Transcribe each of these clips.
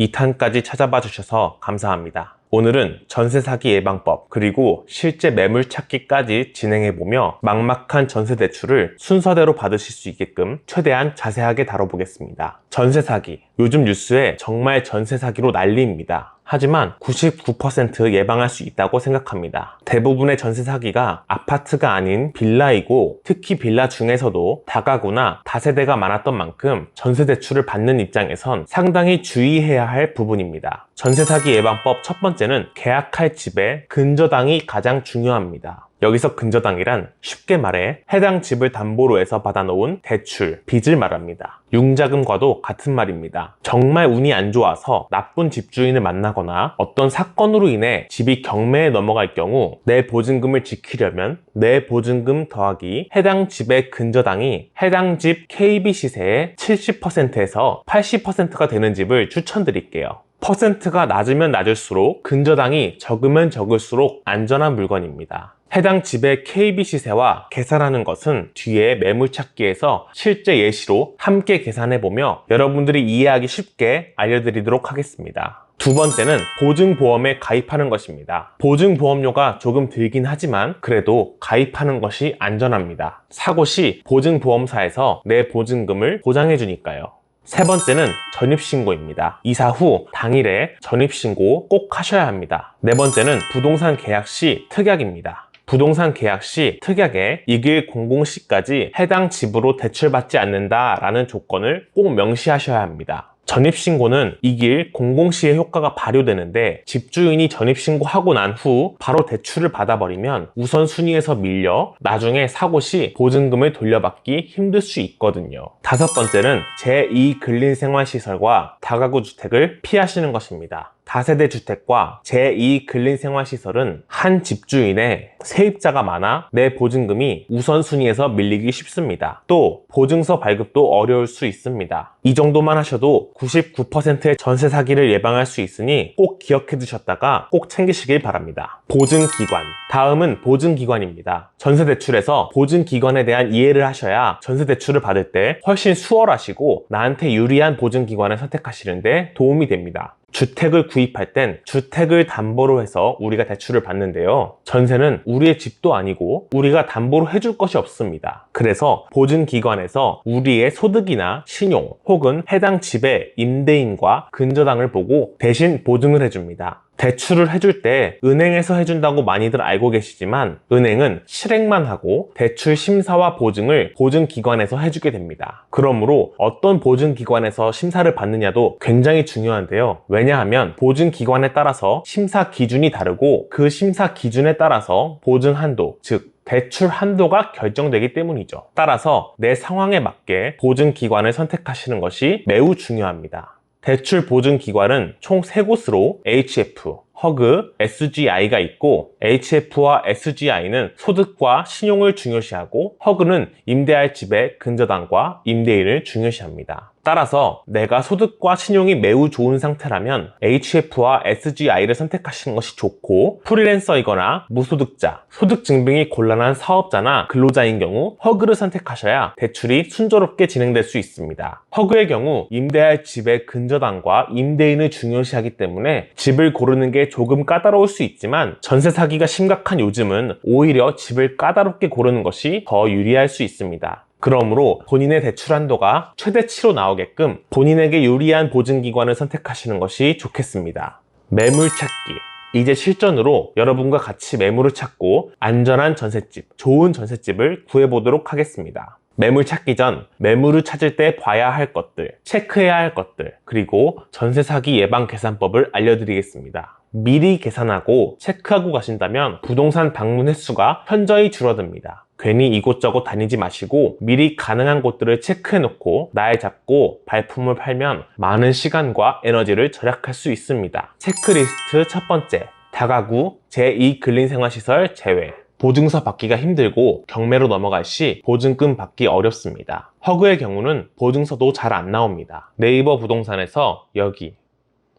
2탄까지 찾아봐 주셔서 감사합니다. 오늘은 전세 사기 예방법 그리고 실제 매물 찾기까지 진행해보며 막막한 전세 대출을 순서대로 받으실 수 있게끔 최대한 자세하게 다뤄보겠습니다. 전세 사기, 요즘 뉴스에 정말 전세 사기로 난리입니다. 하지만 99% 예방할 수 있다고 생각합니다. 대부분의 전세 사기가 아파트가 아닌 빌라이고, 특히 빌라 중에서도 다가구나 다세대가 많았던 만큼 전세 대출을 받는 입장에선 상당히 주의해야 할 부분입니다. 전세 사기 예방법 첫 번째는 계약할 집의 근저당이 가장 중요합니다. 여기서 근저당이란 쉽게 말해 해당 집을 담보로 해서 받아놓은 대출, 빚을 말합니다. 융자금과도 같은 말입니다. 정말 운이 안 좋아서 나쁜 집주인을 만나거나 어떤 사건으로 인해 집이 경매에 넘어갈 경우 내 보증금을 지키려면 내 보증금 더하기 해당 집의 근저당이 해당 집 KB 시세의 70%에서 80%가 되는 집을 추천드릴게요. 퍼센트가 낮으면 낮을수록 근저당이 적으면 적을수록 안전한 물건입니다. 해당 집의 KB 시세와 계산하는 것은 뒤에 매물찾기에서 실제 예시로 함께 계산해보며 여러분들이 이해하기 쉽게 알려드리도록 하겠습니다. 두 번째는 보증보험에 가입하는 것입니다. 보증보험료가 조금 들긴 하지만 그래도 가입하는 것이 안전합니다. 사고 시 보증보험사에서 내 보증금을 보장해주니까요. 세 번째는 전입신고입니다. 이사 후 당일에 전입신고 꼭 하셔야 합니다. 네 번째는 부동산 계약 시 특약입니다. 부동산 계약 시 특약에 이길 00시까지 해당 집으로 대출받지 않는다라는 조건을 꼭 명시하셔야 합니다. 전입신고는 이길 00시에 효과가 발효되는데 집주인이 전입신고하고 난 후 바로 대출을 받아버리면 우선순위에서 밀려 나중에 사고 시 보증금을 돌려받기 힘들 수 있거든요. 다섯 번째는 제2근린생활시설과 다가구 주택을 피하시는 것입니다. 다세대 주택과 제2근린생활시설은 한 집주인의 세입자가 많아 내 보증금이 우선순위에서 밀리기 쉽습니다. 또 보증서 발급도 어려울 수 있습니다. 이 정도만 하셔도 99%의 전세 사기를 예방할 수 있으니 꼭 기억해 두셨다가 꼭 챙기시길 바랍니다. 보증기관, 다음은 보증기관입니다. 전세 대출에서 보증기관에 대한 이해를 하셔야 전세 대출을 받을 때 훨씬 수월하시고 나한테 유리한 보증기관을 선택하시는데 도움이 됩니다. 주택을 구입할 땐 주택을 담보로 해서 우리가 대출을 받는데요. 전세는 우리의 집도 아니고 우리가 담보로 해줄 것이 없습니다. 그래서 보증기관에서 우리의 소득이나 신용 혹은 해당 집의 임대인과 근저당을 보고 대신 보증을 해줍니다. 대출을 해줄 때 은행에서 해준다고 많이들 알고 계시지만 은행은 실행만 하고 대출 심사와 보증을 보증기관에서 해주게 됩니다. 그러므로 어떤 보증기관에서 심사를 받느냐도 굉장히 중요한데요. 왜냐하면 보증기관에 따라서 심사 기준이 다르고 그 심사 기준에 따라서 보증 한도, 즉 대출 한도가 결정되기 때문이죠. 따라서 내 상황에 맞게 보증기관을 선택하시는 것이 매우 중요합니다. 대출 보증기관은 총 3곳으로 HF, 허그, SGI가 있고 HF와 SGI는 소득과 신용을 중요시하고 허그는 임대할 집의 근저당과 임대인을 중요시합니다. 따라서 내가 소득과 신용이 매우 좋은 상태라면 HF와 SGI를 선택하시는 것이 좋고 프리랜서이거나 무소득자, 소득 증빙이 곤란한 사업자나 근로자인 경우 허그를 선택하셔야 대출이 순조롭게 진행될 수 있습니다. 허그의 경우 임대할 집의 근저당과 임대인을 중요시하기 때문에 집을 고르는 게 조금 까다로울 수 있지만 전세 사기가 심각한 요즘은 오히려 집을 까다롭게 고르는 것이 더 유리할 수 있습니다. 그러므로 본인의 대출 한도가 최대치로 나오게끔 본인에게 유리한 보증기관을 선택하시는 것이 좋겠습니다. 매물 찾기. 이제 실전으로 여러분과 같이 매물을 찾고 안전한 전셋집, 좋은 전셋집을 구해보도록 하겠습니다. 매물 찾기 전 매물을 찾을 때 봐야 할 것들, 체크해야 할 것들, 그리고 전세 사기 예방 계산법을 알려드리겠습니다. 미리 계산하고 체크하고 가신다면 부동산 방문 횟수가 현저히 줄어듭니다. 괜히 이곳저곳 다니지 마시고 미리 가능한 곳들을 체크해놓고 날 잡고 발품을 팔면 많은 시간과 에너지를 절약할 수 있습니다. 체크리스트 첫 번째, 다가구 제2근린생활시설 제외. 보증서 받기가 힘들고 경매로 넘어갈 시 보증금 받기 어렵습니다. 허그의 경우는 보증서도 잘 안 나옵니다. 네이버 부동산에서 여기,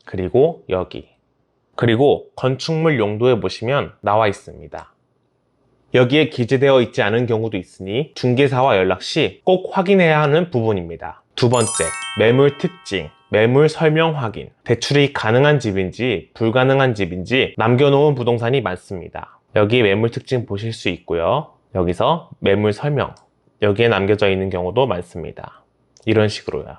그리고 여기, 그리고 건축물 용도에 보시면 나와 있습니다. 여기에 기재되어 있지 않은 경우도 있으니 중개사와 연락 시 꼭 확인해야 하는 부분입니다. 두 번째, 매물 특징. 매물 설명 확인. 대출이 가능한 집인지 불가능한 집인지 남겨놓은 부동산이 많습니다. 여기 매물 특징 보실 수 있고요. 여기서 매물 설명, 여기에 남겨져 있는 경우도 많습니다. 이런 식으로요.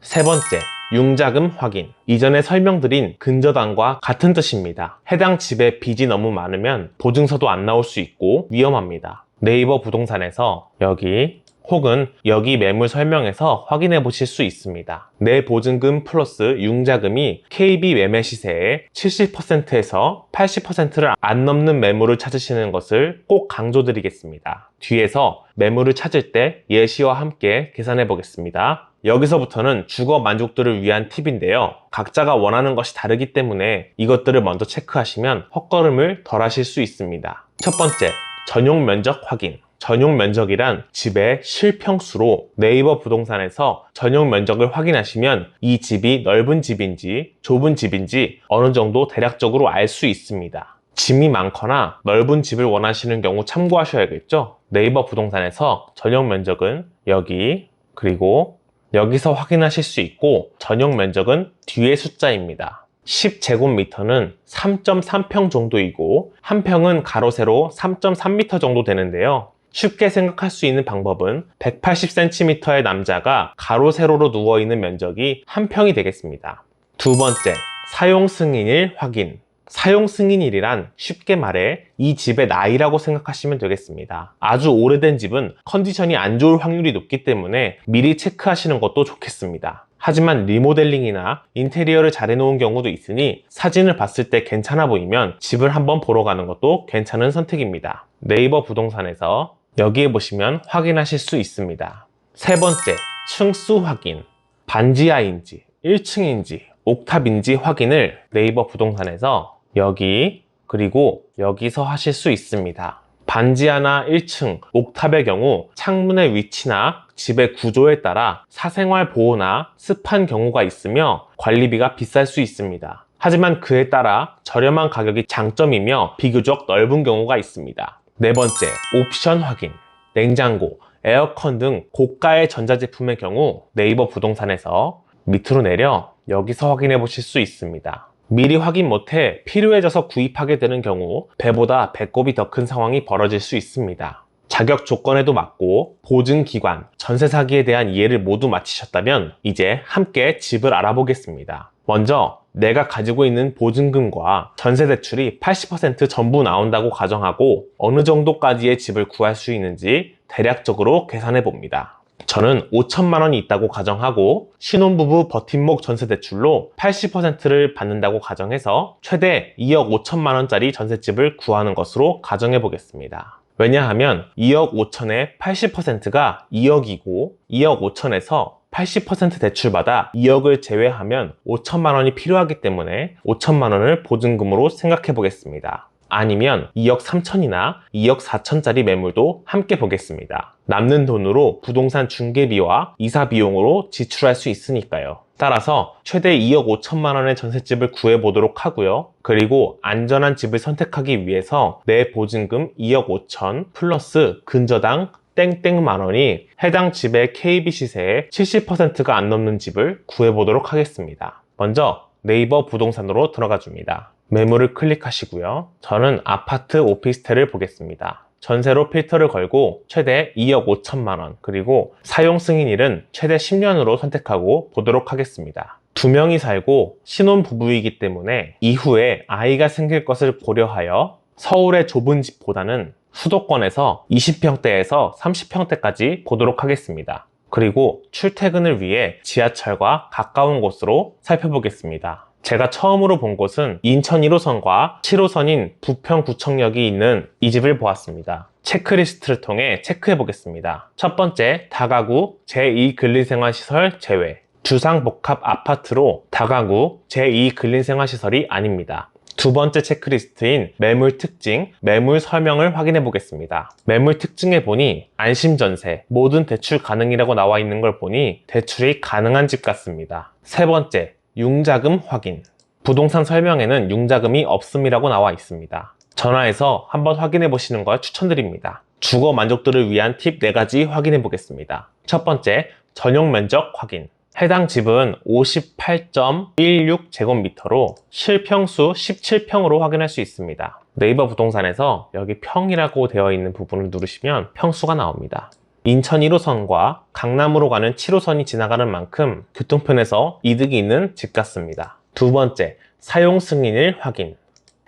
세 번째, 융자금 확인. 이전에 설명드린 근저당과 같은 뜻입니다. 해당 집에 빚이 너무 많으면 보증서도 안 나올 수 있고 위험합니다. 네이버 부동산에서 여기 혹은 여기 매물 설명에서 확인해 보실 수 있습니다. 내 보증금 플러스 융자금이 KB 매매 시세의 70%에서 80%를 안 넘는 매물을 찾으시는 것을 꼭 강조드리겠습니다. 뒤에서 매물을 찾을 때 예시와 함께 계산해 보겠습니다. 여기서부터는 주거 만족도를 위한 팁인데요. 각자가 원하는 것이 다르기 때문에 이것들을 먼저 체크하시면 헛걸음을 덜 하실 수 있습니다. 첫 번째, 전용 면적 확인. 전용 면적이란 집의 실평수로 네이버 부동산에서 전용 면적을 확인하시면 이 집이 넓은 집인지 좁은 집인지 어느 정도 대략적으로 알 수 있습니다. 짐이 많거나 넓은 집을 원하시는 경우 참고하셔야겠죠? 네이버 부동산에서 전용 면적은 여기 그리고 여기서 확인하실 수 있고 전용 면적은 뒤의 숫자입니다. 10제곱미터는 3.3평 정도이고 한 평은 가로 세로 3.3m 정도 되는데요. 쉽게 생각할 수 있는 방법은 180cm의 남자가 가로 세로로 누워있는 면적이 한 평이 되겠습니다. 두 번째, 사용 승인일 확인. 사용 승인일이란 쉽게 말해 이 집의 나이라고 생각하시면 되겠습니다. 아주 오래된 집은 컨디션이 안 좋을 확률이 높기 때문에 미리 체크하시는 것도 좋겠습니다. 하지만 리모델링이나 인테리어를 잘 해놓은 경우도 있으니 사진을 봤을 때 괜찮아 보이면 집을 한번 보러 가는 것도 괜찮은 선택입니다. 네이버 부동산에서 여기에 보시면 확인하실 수 있습니다. 세 번째, 층수 확인. 반지하인지 1층인지 옥탑인지 확인을 네이버 부동산에서 여기 그리고 여기서 하실 수 있습니다. 반지하나 1층, 옥탑의 경우 창문의 위치나 집의 구조에 따라 사생활 보호나 습한 경우가 있으며 관리비가 비쌀 수 있습니다. 하지만 그에 따라 저렴한 가격이 장점이며 비교적 넓은 경우가 있습니다. 네 번째, 옵션 확인. 냉장고, 에어컨 등 고가의 전자제품의 경우 네이버 부동산에서 밑으로 내려 여기서 확인해 보실 수 있습니다. 미리 확인 못해 필요해져서 구입하게 되는 경우 배보다 배꼽이 더 큰 상황이 벌어질 수 있습니다. 자격 조건에도 맞고 보증기관, 전세 사기에 대한 이해를 모두 마치셨다면 이제 함께 집을 알아보겠습니다. 먼저 내가 가지고 있는 보증금과 전세 대출이 80% 전부 나온다고 가정하고 어느 정도까지의 집을 구할 수 있는지 대략적으로 계산해 봅니다. 저는 5천만 원이 있다고 가정하고 신혼부부 버팀목 전세 대출로 80%를 받는다고 가정해서 최대 2억 5천만 원짜리 전셋집을 구하는 것으로 가정해 보겠습니다. 왜냐하면 2억 5천의 80%가 2억이고 2억 5천에서 80% 대출받아 2억을 제외하면 5천만 원이 필요하기 때문에 5천만 원을 보증금으로 생각해 보겠습니다. 아니면 2억 3천이나 2억 4천짜리 매물도 함께 보겠습니다. 남는 돈으로 부동산 중개비와 이사 비용으로 지출할 수 있으니까요. 따라서 최대 2억 5천만 원의 전셋집을 구해보도록 하고요. 그리고 안전한 집을 선택하기 위해서 내 보증금 2억 5천 플러스 근저당 땡땡만 원이 해당 집의 KB 시세의 70%가 안 넘는 집을 구해보도록 하겠습니다. 먼저 네이버 부동산으로 들어가 줍니다. 매물을 클릭하시고요. 저는 아파트 오피스텔을 보겠습니다. 전세로 필터를 걸고 최대 2억 5천만 원 그리고 사용 승인일은 최대 10년으로 선택하고 보도록 하겠습니다. 2명이 살고 신혼부부이기 때문에 이후에 아이가 생길 것을 고려하여 서울의 좁은 집보다는 수도권에서 20평대에서 30평대까지 보도록 하겠습니다. 그리고 출퇴근을 위해 지하철과 가까운 곳으로 살펴보겠습니다. 제가 처음으로 본 곳은 인천 1호선과 7호선인 부평구청역이 있는 이 집을 보았습니다. 체크리스트를 통해 체크해 보겠습니다. 첫 번째, 다가구 제2근린생활시설 제외. 주상복합 아파트로 다가구 제2근린생활시설이 아닙니다. 두 번째 체크리스트인 매물 특징, 매물 설명을 확인해 보겠습니다. 매물 특징에 보니 안심전세, 모든 대출 가능이라고 나와 있는 걸 보니 대출이 가능한 집 같습니다. 세 번째, 융자금 확인. 부동산 설명에는 융자금이 없음이라고 나와 있습니다. 전화해서 한번 확인해 보시는 걸 추천드립니다. 주거 만족도를 위한 팁 4가지 확인해 보겠습니다. 첫 번째, 전용 면적 확인. 해당 집은 58.16제곱미터로 실평수 17평으로 확인할 수 있습니다. 네이버 부동산에서 여기 평이라고 되어 있는 부분을 누르시면 평수가 나옵니다. 인천 1호선과 강남으로 가는 7호선이 지나가는 만큼 교통편에서 이득이 있는 집 같습니다. 두 번째, 사용 승인일 확인.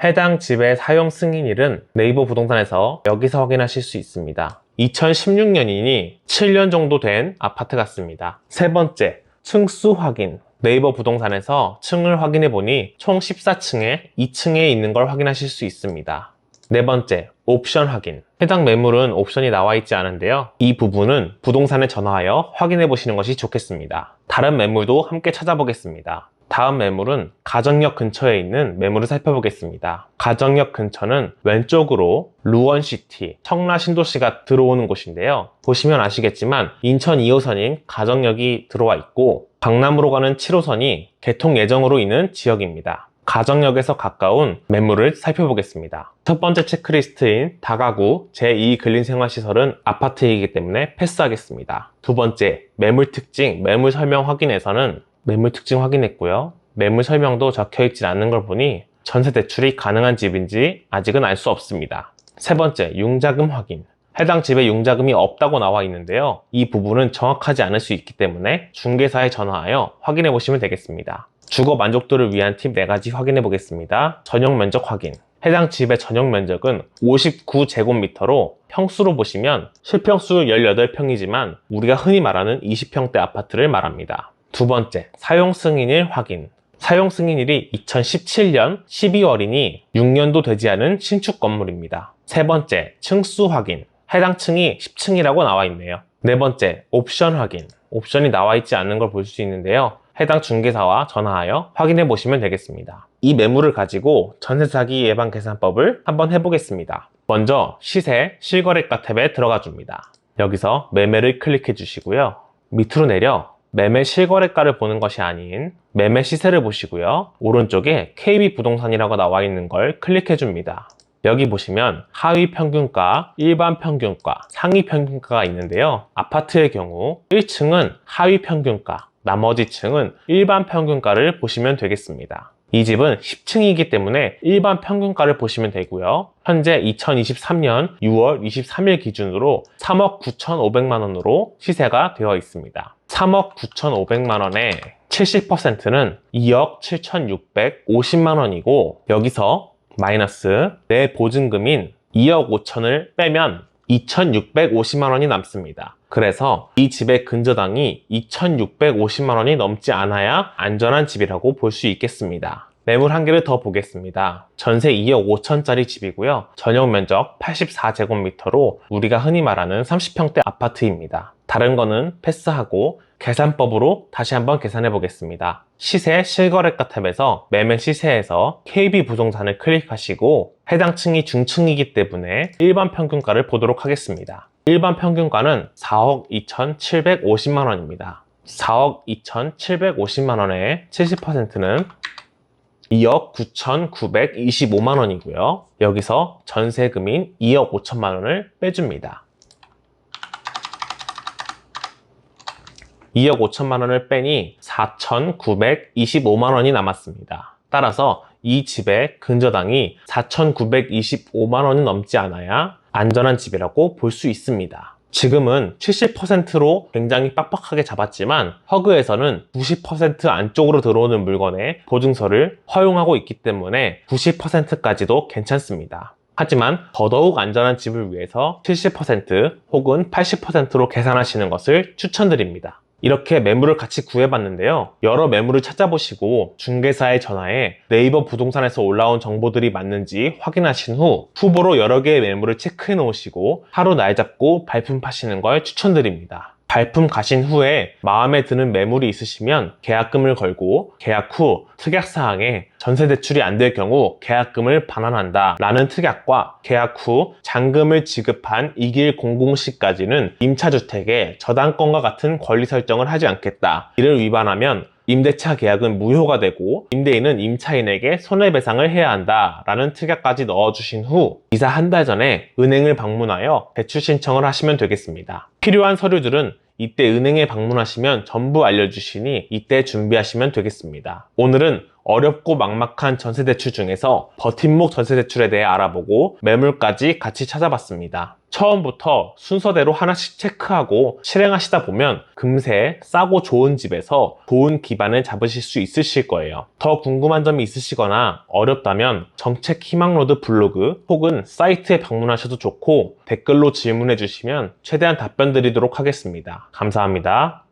해당 집의 사용 승인일은 네이버 부동산에서 여기서 확인하실 수 있습니다. 2016년이니 7년 정도 된 아파트 같습니다. 세 번째, 층수 확인. 네이버 부동산에서 층을 확인해 보니 총 14층에 2층에 있는 걸 확인하실 수 있습니다. 네 번째, 옵션 확인. 해당 매물은 옵션이 나와 있지 않은데요. 이 부분은 부동산에 전화하여 확인해 보시는 것이 좋겠습니다. 다른 매물도 함께 찾아보겠습니다. 다음 매물은 가정역 근처에 있는 매물을 살펴보겠습니다. 가정역 근처는 왼쪽으로 루원시티, 청라신도시가 들어오는 곳인데요. 보시면 아시겠지만 인천 2호선인 가정역이 들어와 있고 강남으로 가는 7호선이 개통 예정으로 있는 지역입니다. 가정역에서 가까운 매물을 살펴보겠습니다. 첫 번째 체크리스트인 다가구 제2 근린생활시설은 아파트이기 때문에 패스하겠습니다. 두 번째, 매물 특징, 매물 설명 확인에서는 매물 특징 확인했고요. 매물 설명도 적혀있지 않는 걸 보니 전세 대출이 가능한 집인지 아직은 알 수 없습니다. 세 번째, 융자금 확인. 해당 집에 융자금이 없다고 나와 있는데요. 이 부분은 정확하지 않을 수 있기 때문에 중개사에 전화하여 확인해 보시면 되겠습니다. 주거 만족도를 위한 팁 4가지 확인해 보겠습니다. 전용 면적 확인. 해당 집의 전용 면적은 59제곱미터로 평수로 보시면 실평수 18평이지만 우리가 흔히 말하는 20평대 아파트를 말합니다. 두 번째, 사용 승인일 확인. 사용 승인일이 2017년 12월이니 6년도 되지 않은 신축 건물입니다. 세 번째, 층수 확인. 해당 층이 10층이라고 나와 있네요. 네 번째, 옵션 확인. 옵션이 나와 있지 않는 걸 볼 수 있는데요. 해당 중개사와 전화하여 확인해 보시면 되겠습니다. 이 매물을 가지고 전세 사기 예방 계산법을 한번 해보겠습니다. 먼저 시세 실거래가 탭에 들어가 줍니다. 여기서 매매를 클릭해 주시고요. 밑으로 내려 매매 실거래가를 보는 것이 아닌 매매 시세를 보시고요. 오른쪽에 KB부동산이라고 나와 있는 걸 클릭해 줍니다. 여기 보시면 하위 평균가, 일반 평균가, 상위 평균가가 있는데요. 아파트의 경우 1층은 하위 평균가, 나머지 층은 일반 평균가를 보시면 되겠습니다. 이 집은 10층이기 때문에 일반 평균가를 보시면 되고요. 현재 2023년 6월 23일 기준으로 3억 9,500만 원으로 시세가 되어 있습니다. 3억 9,500만 원에 70%는 2억 7,650만 원이고 여기서 마이너스 내 보증금인 2억 5천을 빼면 2,650만 원이 남습니다. 그래서 이 집의 근저당이 2,650만 원이 넘지 않아야 안전한 집이라고 볼 수 있겠습니다. 매물 한 개를 더 보겠습니다. 전세 2억 5천짜리 집이고요. 전용 면적 84제곱미터로 우리가 흔히 말하는 30평대 아파트입니다. 다른 거는 패스하고 계산법으로 다시 한번 계산해 보겠습니다. 시세 실거래가 탭에서 매매 시세에서 KB부동산을 클릭하시고 해당 층이 중층이기 때문에 일반 평균가를 보도록 하겠습니다. 일반 평균가는 4억 2,750만 원입니다. 4억 2,750만 원에 70%는 2억 9,925만 원이고요. 여기서 전세금인 2억 5천만 원을 빼줍니다. 2억 5천만 원을 빼니 4,925만 원이 남았습니다. 따라서 이 집의 근저당이 4,925만 원이 넘지 않아야 안전한 집이라고 볼 수 있습니다. 지금은 70%로 굉장히 빡빡하게 잡았지만 허그에서는 90% 안쪽으로 들어오는 물건의 보증서를 허용하고 있기 때문에 90%까지도 괜찮습니다. 하지만 더더욱 안전한 집을 위해서 70% 혹은 80%로 계산하시는 것을 추천드립니다. 이렇게 매물을 같이 구해봤는데요. 여러 매물을 찾아보시고 중개사에 전화해 네이버 부동산에서 올라온 정보들이 맞는지 확인하신 후 후보로 여러 개의 매물을 체크해 놓으시고 하루 날 잡고 발품 파시는 걸 추천드립니다. 발품 가신 후에 마음에 드는 매물이 있으시면 계약금을 걸고 계약 후 특약사항에 전세 대출이 안 될 경우 계약금을 반환한다 라는 특약과 계약 후 잔금을 지급한 2길 공공시까지는 임차주택에 저당권과 같은 권리 설정을 하지 않겠다. 이를 위반하면 임대차 계약은 무효가 되고 임대인은 임차인에게 손해배상을 해야 한다 라는 특약까지 넣어주신 후 이사 한 달 전에 은행을 방문하여 대출 신청을 하시면 되겠습니다. 필요한 서류들은 이때 은행에 방문하시면 전부 알려주시니 이때 준비하시면 되겠습니다. 오늘은 어렵고 막막한 전세대출 중에서 버팀목 전세대출에 대해 알아보고 매물까지 같이 찾아봤습니다. 처음부터 순서대로 하나씩 체크하고 실행하시다 보면 금세 싸고 좋은 집에서 좋은 기반을 잡으실 수 있으실 거예요. 더 궁금한 점이 있으시거나 어렵다면 정책 희망로드 블로그 혹은 사이트에 방문하셔도 좋고 댓글로 질문해 주시면 최대한 답변 드리도록 하겠습니다. 감사합니다.